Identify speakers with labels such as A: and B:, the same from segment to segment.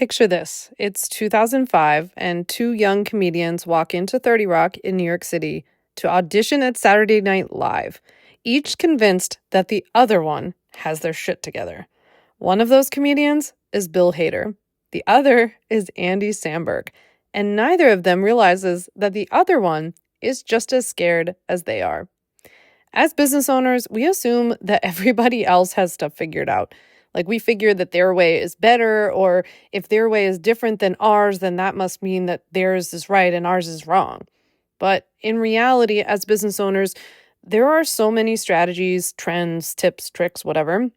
A: picture this. It's 2005, and two young comedians walk into 30 Rock in New York City to audition at Saturday Night Live, each convinced that the other one has their shit together. One of those comedians is Bill Hader. The other is Andy Samberg. And neither of them realizes that the other one is just as scared as they are. As business owners, we assume that everybody else has stuff figured out. Like we figure that their way is better, or if their way is different than ours, then that must mean that theirs is right and ours is wrong. But in reality, as business owners, there are so many strategies, trends, tips, tricks, whatever,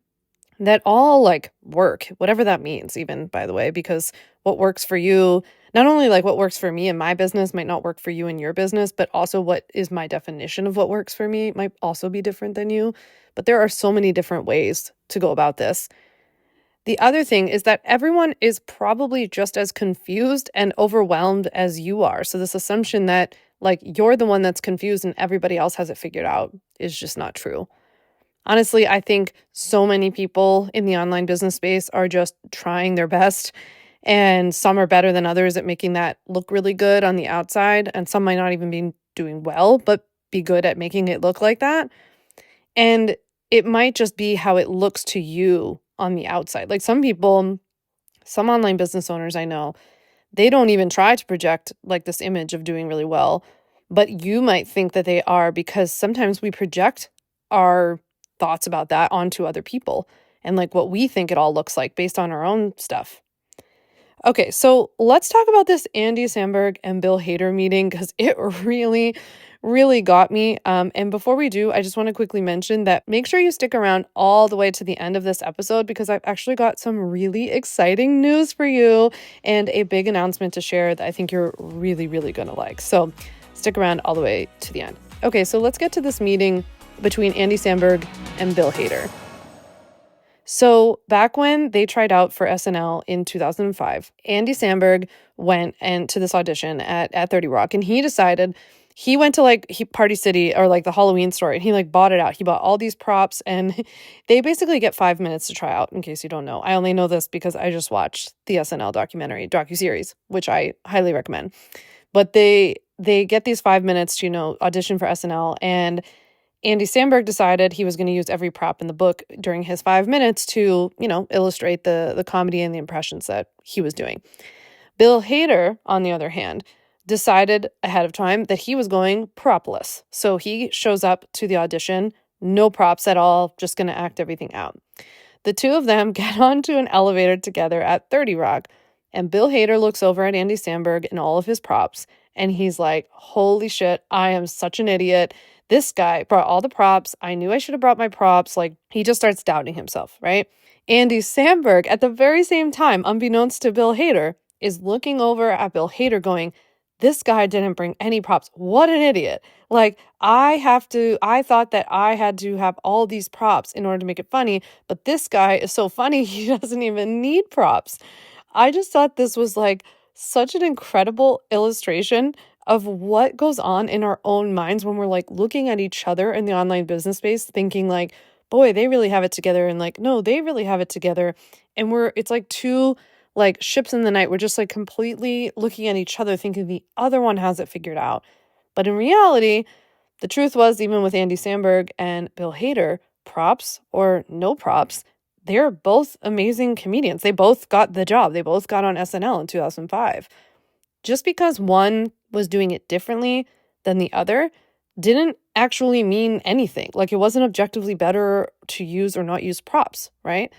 A: that all work, whatever that means, even by the way, because what works for you, not only what works for me in my business might not work for you in your business, but also what is my definition of what works for me might also be different than you. But there are so many different ways to go about this. The other thing is that everyone is probably just as confused and overwhelmed as you are. So this assumption that you're the one that's confused and everybody else has it figured out is just not true. Honestly, I think so many people in the online business space are just trying their best, and some are better than others at making that look really good on the outside, and some might not even be doing well, but be good at making it look like that. And it might just be how it looks to you on the outside. Like some people, some online business owners I know, they don't even try to project this image of doing really well, but you might think that they are, because sometimes we project our thoughts about that onto other people and what we think it all looks like based on our own stuff. Okay, so let's talk about this Andy Samberg and Bill Hader meeting, because it really, really got me. And before we do, I just want to quickly mention that make sure you stick around all the way to the end of this episode, because I've actually got some really exciting news for you and a big announcement to share that I think you're really, really going to like. So stick around all the way to the end. Okay, so let's get to this meeting between Andy Samberg and Bill Hader. So back when they tried out for SNL in 2005, Andy Samberg went to this audition at 30 Rock, and he decided he went to Party City, or the Halloween store, and he bought it out. He bought all these props, and they basically get 5 minutes to try out, in case you don't know. I only know this because I just watched the SNL docuseries, which I highly recommend. But they get these 5 minutes to, audition for SNL, and Andy Samberg decided he was going to use every prop in the book during his 5 minutes to, illustrate the comedy and the impressions that he was doing. Bill Hader, on the other hand, decided ahead of time that he was going propless. So he shows up to the audition, no props at all, just going to act everything out. The two of them get onto an elevator together at 30 Rock, and Bill Hader looks over at Andy Samberg and all of his props, and he's like, holy shit, I am such an idiot. This guy brought all the props. I knew I should have brought my props. He just starts doubting himself, right? Andy Samberg, at the very same time, unbeknownst to Bill Hader, is looking over at Bill Hader going, this guy didn't bring any props. What an idiot. I thought that I had to have all these props in order to make it funny, but this guy is so funny, he doesn't even need props. I just thought this was such an incredible illustration of what goes on in our own minds when we're looking at each other in the online business space, thinking boy, they really have it together, and no, they really have it together. And it's two ships in the night. We're just completely looking at each other, thinking the other one has it figured out. But in reality, the truth was, even with Andy Samberg and Bill Hader, props or no props, they're both amazing comedians. They both got the job. They both got on SNL in 2005. Just because one was doing it differently than the other didn't actually mean anything. It wasn't objectively better to use or not use props, right?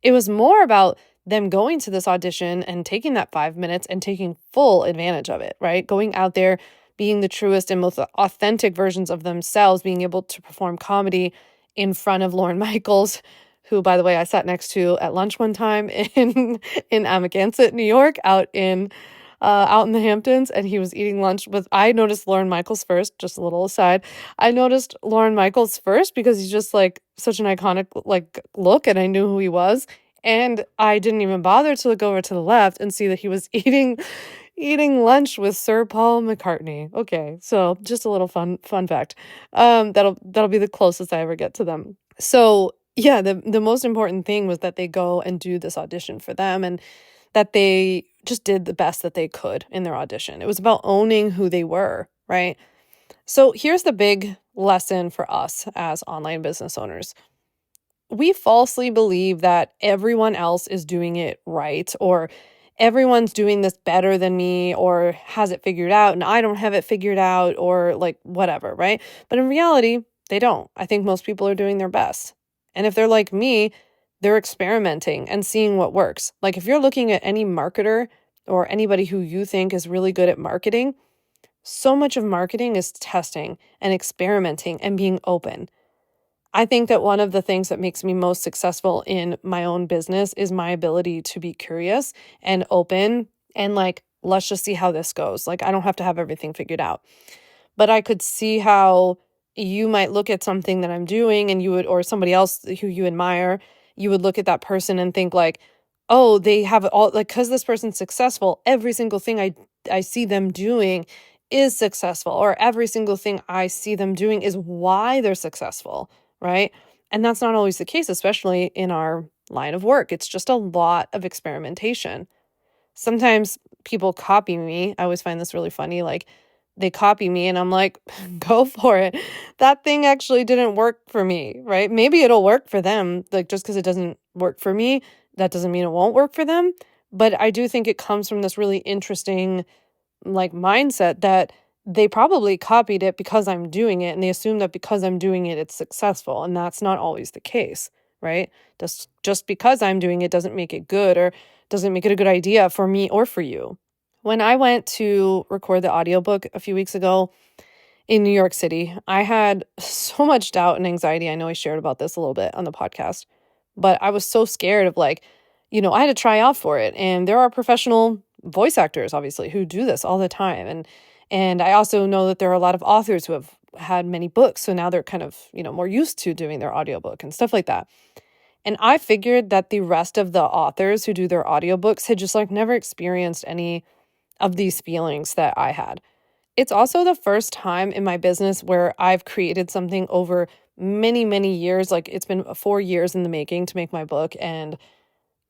A: It was more about them going to this audition and taking that 5 minutes and taking full advantage of it, right? Going out there, being the truest and most authentic versions of themselves, being able to perform comedy in front of Lorne Michaels, who, by the way, I sat next to at lunch one time in Amagansett, New York, out in the Hamptons, and he was eating lunch with, I noticed Lorne Michaels first, just a little aside. I noticed Lorne Michaels first because he's just such an iconic look, and I knew who he was. And I didn't even bother to look over to the left and see that he was eating lunch with Sir Paul McCartney. Okay, so just a little fun fact. That'll be the closest I ever get to them. So yeah, the most important thing was that they go and do this audition for them, and that they just did the best that they could in their audition. It was about owning who they were, right? So here's the big lesson for us as online business owners. We falsely believe that everyone else is doing it right, or everyone's doing this better than me, or has it figured out and I don't have it figured out, or like whatever, right? But in reality, they don't. I think most people are doing their best. And if they're like me, they're experimenting and seeing what works. Like if you're looking at any marketer or anybody who you think is really good at marketing, so much of marketing is testing and experimenting and being open. I think that one of the things that makes me most successful in my own business is my ability to be curious and open and like, let's just see how this goes. Like, I don't have to have everything figured out. But I could see how you might look at something that I'm doing and you would, or somebody else who you admire, you would look at that person and think like, oh, they have it all, like, because this person's successful, every single thing I see them doing is successful, or every single thing I see them doing is why they're successful, right? And that's not always the case, especially in our line of work. It's just a lot of experimentation. Sometimes people copy me. I always find this really funny. Like they copy me and I'm like, go for it. That thing actually didn't work for me, right? Maybe it'll work for them. Like just because it doesn't work for me, that doesn't mean it won't work for them. But I do think it comes from this really interesting like mindset that they probably copied it because I'm doing it and they assume that because I'm doing it, it's successful. And that's not always the case, right? Just because I'm doing it doesn't make it good or doesn't make it a good idea for me or for you. When I went to record the audiobook a few weeks ago in New York City, I had so much doubt and anxiety. I know I shared about this a little bit on the podcast, but I was so scared of like, I had to try out for it. And there are professional voice actors, obviously, who do this all the time. And I also know that there are a lot of authors who have had many books. So now they're kind of, more used to doing their audiobook and stuff like that. And I figured that the rest of the authors who do their audiobooks had just like never experienced any of these feelings that I had. It's also the first time in my business where I've created something over many, many years. Like it's been 4 years in the making to make my book. And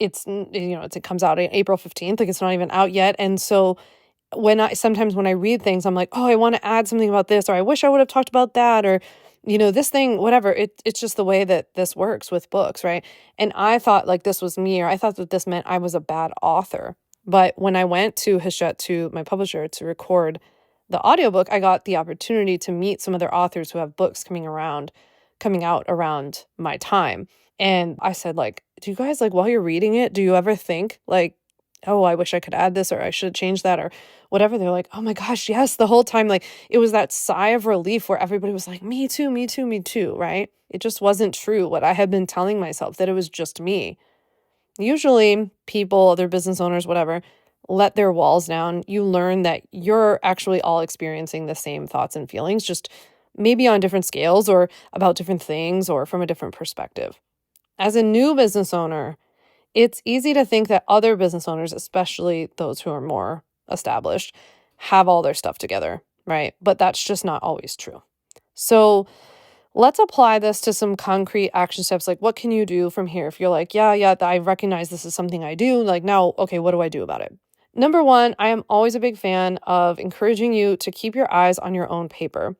A: it comes out April 15th. Like it's not even out yet. And so sometimes when I read things, I'm like, oh, I want to add something about this, or I wish I would have talked about that, or, this thing, whatever. It's just the way that this works with books, right? And I thought like this was me, or I thought that this meant I was a bad author. But when I went to Hachette, to my publisher, to record the audiobook, I got the opportunity to meet some other authors who have books coming out around my time. And I said, like, do you guys, like, while you're reading it, do you ever think, like, oh, I wish I could add this, or I should change that, or whatever? They're like, oh my gosh, yes, the whole time. Like, it was that sigh of relief where everybody was like, me too, me too, me too, right? It just wasn't true what I had been telling myself, that it was just me. Usually, people, other business owners, whatever, let their walls down. You learn that you're actually all experiencing the same thoughts and feelings, just maybe on different scales, or about different things, or from a different perspective. As a new business owner, it's easy to think that other business owners, especially those who are more established, have all their stuff together, right? But that's just not always true. So let's apply this to some concrete action steps. Like, what can you do from here? If you're like, yeah, I recognize this is something I do. Like, now, okay, what do I do about it? Number one, I am always a big fan of encouraging you to keep your eyes on your own paper.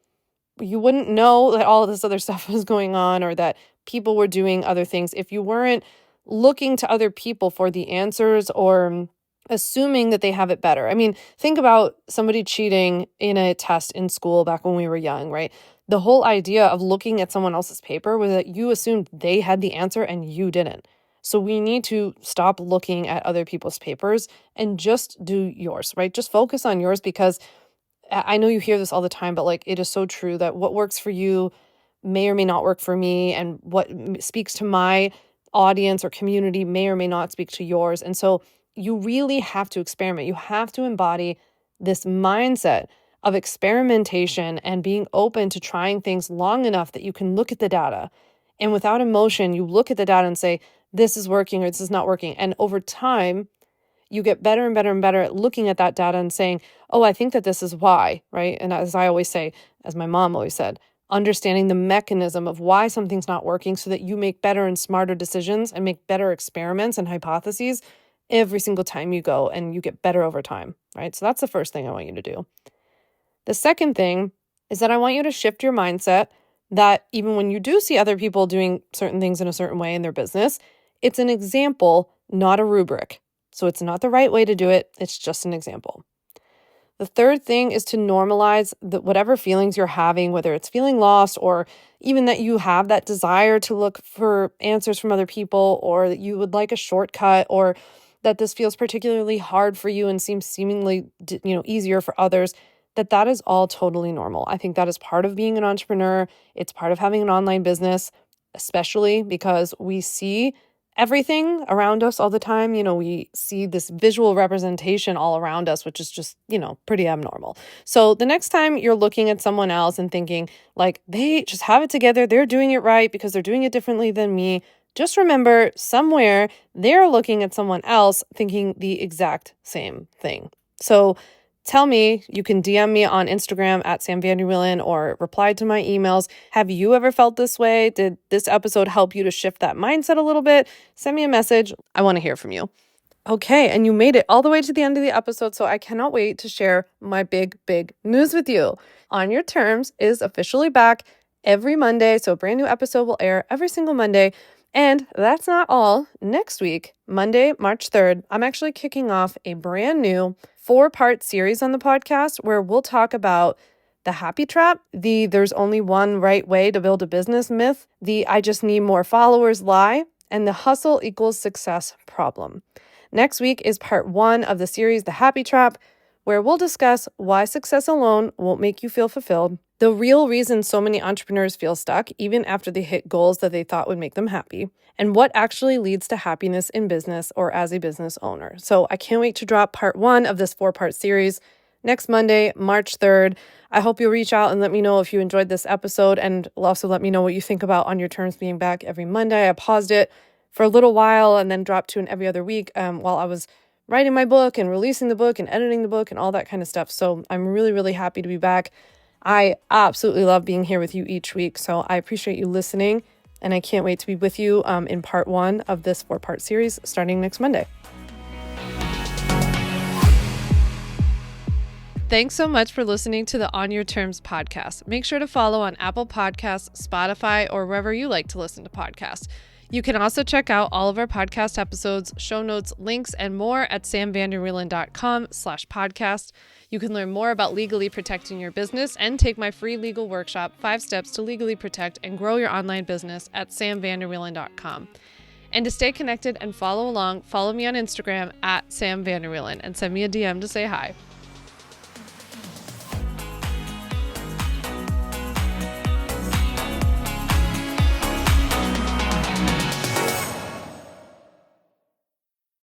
A: You wouldn't know that all of this other stuff was going on, or that people were doing other things, if you weren't looking to other people for the answers, or assuming that they have it better. I mean, think about somebody cheating in a test in school back when we were young, right? The whole idea of looking at someone else's paper was that you assumed they had the answer and you didn't. So we need to stop looking at other people's papers and just do yours, right? Just focus on yours, because I know you hear this all the time, but like it is so true that what works for you may or may not work for me, and what speaks to my audience or community may or may not speak to yours. And so you really have to experiment. You have to embody this mindset of experimentation and being open to trying things long enough that you can look at the data, and without emotion, you look at the data and say, this is working or this is not working. And over time, you get better and better and better at looking at that data and saying, oh, I think that this is why, right? And as I always say, as my mom always said, understanding the mechanism of why something's not working so that you make better and smarter decisions and make better experiments and hypotheses every single time you go, and you get better over time, right? So that's the first thing I want you to do. The second thing is that I want you to shift your mindset that even when you do see other people doing certain things in a certain way in their business, it's an example, not a rubric. So it's not the right way to do it. It's just an example. The third thing is to normalize whatever feelings you're having, whether it's feeling lost or even that you have that desire to look for answers from other people, or that you would like a shortcut, or that this feels particularly hard for you and seems seemingly, easier for others. That is all totally normal. I think that is part of being an entrepreneur. It's part of having an online business, especially because we see everything around us all the time. We see this visual representation all around us, which is just, pretty abnormal. So the next time you're looking at someone else and thinking like they just have it together, they're doing it right because they're doing it differently than me, just remember somewhere they're looking at someone else thinking the exact same thing. So tell me, you can DM me on Instagram at @SamVanderWielen or reply to my emails. Have you ever felt this way? Did this episode help you to shift that mindset a little bit? Send me a message. I want to hear from you. Okay, and you made it all the way to the end of the episode, so I cannot wait to share my big news with you. On Your Terms is officially back every Monday, so a brand new episode will air every single Monday. And that's not all. Next week, Monday, March 3rd, I'm actually kicking off a brand new 4-part series on the podcast where we'll talk about the happy trap, the there's only one right way to build a business myth, the I just need more followers lie, and the hustle equals success problem. Next week is part 1 of the series, The Happy Trap, where we'll discuss why success alone won't make you feel fulfilled, the real reason so many entrepreneurs feel stuck even after they hit goals that they thought would make them happy, and what actually leads to happiness in business or as a business owner. So I can't wait to drop part 1 of this 4-part series next Monday, March 3rd. I hope you'll reach out and let me know if you enjoyed this episode, and also let me know what you think about On Your Terms being back every Monday. I paused it for a little while and then dropped to an every other week while I was writing my book and releasing the book and editing the book and all that kind of stuff. So I'm really happy to be back. I absolutely love being here with you each week. So I appreciate you listening, and I can't wait to be with you in part 1 of this 4-part series starting next Monday. Thanks so much for listening to the On Your Terms podcast. Make sure to follow on Apple Podcasts, Spotify, or wherever you like to listen to podcasts. You can also check out all of our podcast episodes, show notes, links, and more at samvanderwielen.com/podcast. You can learn more about legally protecting your business and take my free legal workshop, 5 Steps to Legally Protect and Grow Your Online Business at samvanderwielen.com. And to stay connected and follow along, follow me on Instagram at samvanderwielen and send me a DM to say hi.